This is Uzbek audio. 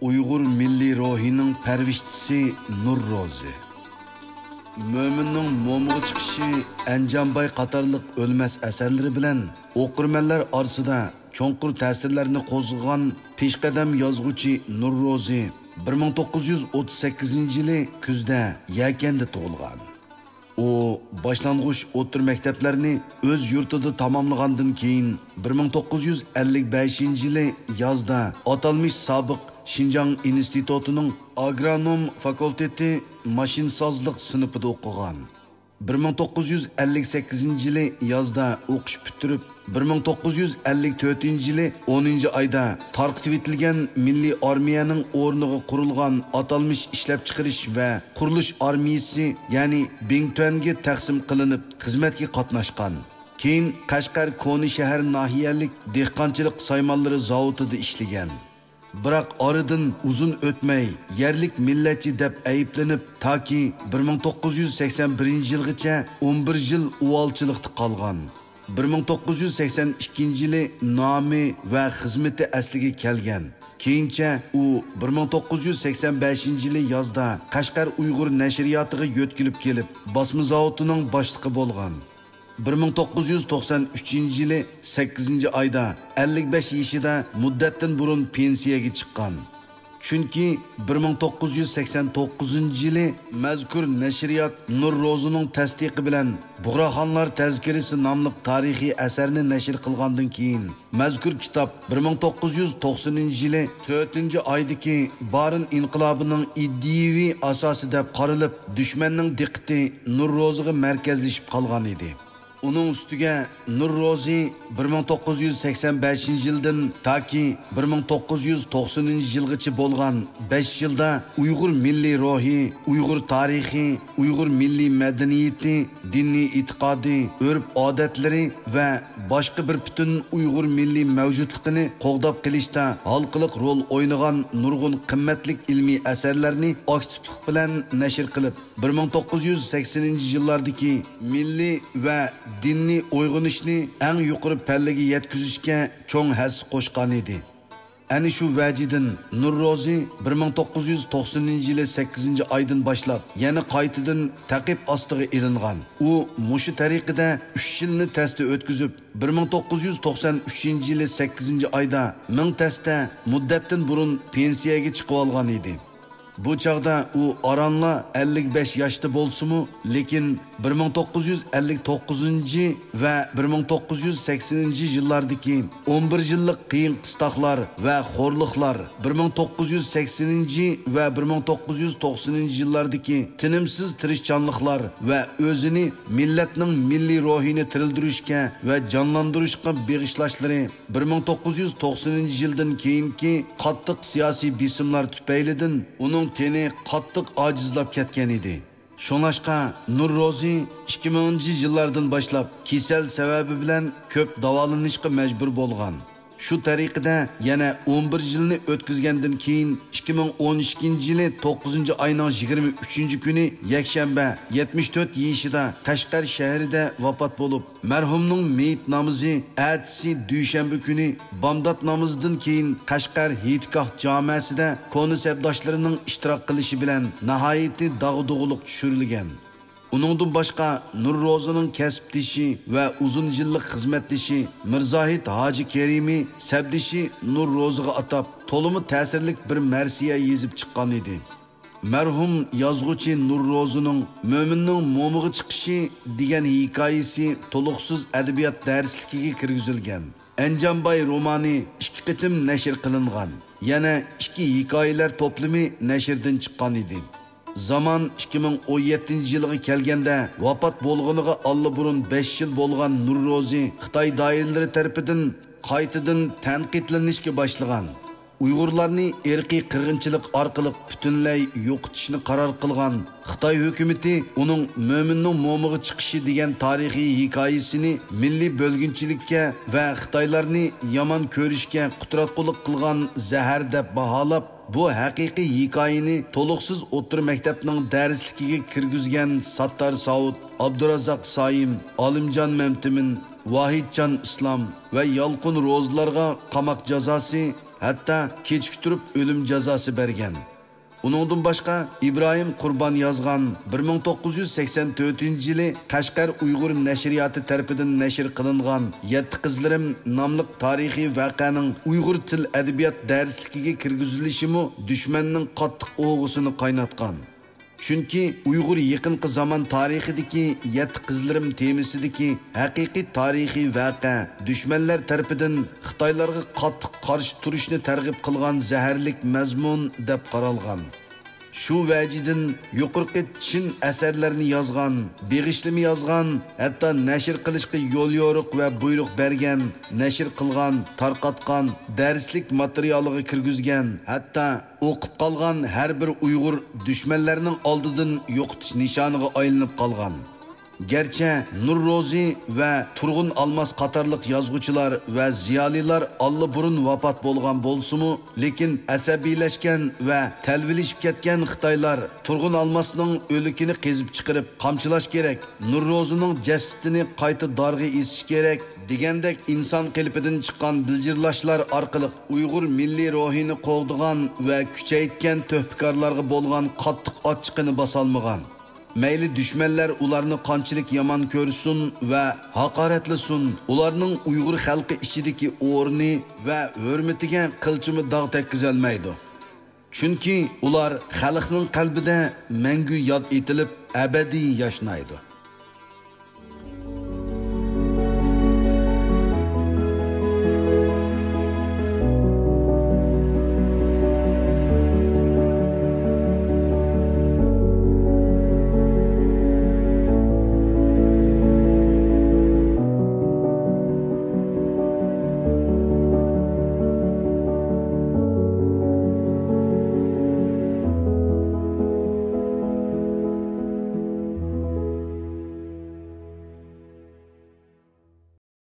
Uyg'ur milliy ruhining parvishtisi Nur Ro'zi. Mo'minning mo'miga chiqishi Anjambay qatorliq o'lmas asarlari bilan o'qirmanlar orasida cho'nqur ta'sirlarni qo'zg'agan peshqadam yozuvchi Nur Ro'zi 1938-yili kuzda Yakanda tug'ilgan. O boshlang'ich o'rta maktablarni o'z yurtida tamomlagandan keyin 1955-yili yozda atalmış sobiq Şinjan institutining agronom fakulteti mashinsozlik sinfida o'qigan. 1958-yili yozda o'qish bitirib 1954-yili 10-oyda tarqitib etilgan Milliy armiyaning o'rniga qurilgan atalmış ishlab chiqarish va qurilish armiyasi, ya'ni Bingtuanga taqsim qilinib xizmatga qatnashgan. Keyin Qashqar Koni shahar nahiyalik dehqonchilik saymonlari zavodida ishlagan. Biroq oradan uzun o'tmay yerlik millatchi deb ayiblanib toki 1981-yilgacha 11 yil uvalchilikda qolgan. 1982-yili nomi va xizmati asliga kelgan. Keyincha u 1985-yili yozda Qashqar Uyg'ur nashriyotiga yo'tkilib kelib, bosma zavodining boshlig'i bo'lgan. 1993-yili 8-oyda 55 yoshida muddatdan burun pensiyaga chiqqan. Chunki 1989-yili mazkur nashriyot Nur Ro'zining tasdiqi bilan Buğraxonlar tazkirasi nomli tarixiy asarni nashr qilgandan keyin mazkur kitob 1990-yili 4-oydagi Barin inqilobining iddiyaviy asosi deb qaralib, dushmanning diqqati Nur Ro'ziga markazlashib qolgan edi. Onun üstüge Nur Ro'zi 1985-yildan toki 1990-yilgacha bo'lgan 5 yilda Uyg'ur milliy ruhi, Uyg'ur tarixi, Uyg'ur milliy madaniyati, diniy e'tiqodi, urf-odatlari va boshqa bir butun Uyg'ur milliy mavjudligini qo'g'dab qilishda halqiliq rol o'ynagan nurg'un qimmatli ilmiy asarlarni aktivlik bilan nashr qilib, 1980-yillardagi milliy va dinni uyg'unishni eng yuqori pallaga yetkazishga cho'ng hassa qo'shgan edi. Ana shu vajidan Nur Ro'zi 1990-yili 8-oydan boshlab yana qaytadan taqib ostiga ilingan. U mushu tariqada 3 yilni testda o'tkazib, 1993-yili 8-oyda 1000 testda muddatdan burun pensiyaga chiqib olgan edi. Bu çağda u aranla 55 yaşta bolsumu, lekin 1959 ve 1980 yıllardaki 11 yıllık kıyın kıstaklar ve xorluqlar, 1980 ve 1990 yıllardaki tinimsiz tirişçanlıklar ve özünü milletinin milli ruhini tirildirişke ve canlandırışka bağışlaşları 1990 yıldan keyinki qattiq siyasi bisimler tüpeylidin, onun teni qattiq acizlab ketken idi. Şonaşqa Nur Ro'zi 2000-yillardan başlap kesel sebebi bilen köp davalanışqa mecbur bolgan. Şu tariqida yana 11 yilni o'tkazgandan keyin 2012-yili 9-oyning 23 kuni yakshanba 74 yoshida Qashqar shahrida vafot bo'lib, marhumning meyit namozi atsi dushanba kuni bomdod namozidan keyin Qashqar Hitgoh jamiasida koni sabdoshlarining ishtirok qilishi bilan nihoyatda dag'dug'liq tushirilgan. Uningdan boshqa Nur Ro'zining kasbdishi va uzun yillik xizmatdishi Mirzahid Hoji Kerimi sabdishi Nur Ro'ziga atab to'limi ta'sirlik bir marsiya yezib chiqqan edi. Marhum yozuvchi Nur Ro'zining Mo'minning mo'miga chiqishi degan hikoyasi to'liqsiz adabiyot darsligiga kirgizilgan. Anjambay romani 2 qitim nashr qilingan. Yana 2 hikoyalar to'plami nashrdan chiqqan edi. Zaman 2017-yilga kelganda vafot bo'lganiga allaburun 5 yil bo'lgan Nur Ro'zi Xitoy doiralari tarafidan qaytadan tanqidlanishga boshlagan. Uyg'urlarni irqiy qirg'inchilik orqali butunlay yo'qotishni qaror qilgan Xitoy hukumatı uning Mo'minning mo'miga chiqishi degan tarixiy hikoyasini milliy bo'lginchilikka va Xitoylarni yomon ko'rishga qudratqullik qilgan zahar deb baholab, bu haqiqiy hikoyani to'liqsiz o'tir maktabning darsligiga kirgizgan Sattar Saud, Abdurazzoq Soyim, Olimjon Mamtimin, Vahidjon Islom va Yolqin Ro'zlarga qamoq jazosi hatto kechiktirib o'lim jazosi bergan. Uningdan boshqa İbrahim Qurban yozgan 1984-yili Qashqar Uyg'ur nashriyoti tarafidan nashr qilingan 7 qizlarim nomli tarixiy voqeaning Uyg'ur til adabiyot darsligiga kirgizilishimi dushmanning qattiq o'g'isini qaynatgan. Chunki Uyg'ur yaqinqi zamon tarixidagi 7 qizlarim temisidagi haqiqiy tarixiy voqea dushmanlar tarafidan Xitoylarga qattiq qarshi turishni targ'ib qilgan zaharlik mazmun deb qaralgan. Shu vajidan yuqorqi chin asarlarni yozgan, beg'ishlimi yozgan, hatto nashr qilishga yo'l yo'riq va buyruq bergan, nashr qilgan, tarqatgan, darslik materialiga kirgizgan, hatto o'qib qolgan har bir Uyg'ur dushmanlarning oldidan yo'qotish nishoniga aylanib qolgan. Gerçi Nur Rozi ve Turgun Almaz qatarlıq yazgıçılar ve ziyaliler burun vafat bolgan bolsumu, lekin asabileşken ve telvilişip ketken Xitaylar Turgun Almaz'ның ölükini kezip çıkarıp kamçılaş gerek, Nur Rozi'nin cesetini qayta dargı esiş gerek degandek insan kelpidin çıkan bildirlaşlar arkalık Uygur milli ruhini qoğduğan ve küçeytken töhpikarlarga bolgan qattiq açıqını basalmıgan. Meyli düşmanlar ularni qanchalik yomon ko'rsin va haqoratlasin, ularning Uyg'ur xalqi ichidagi o'rni va hurmatiga qilchimi dog' tekkizolmaydi. Chunki ular xalqning qalbida mangu yod etilib, abadiy yashnaydi.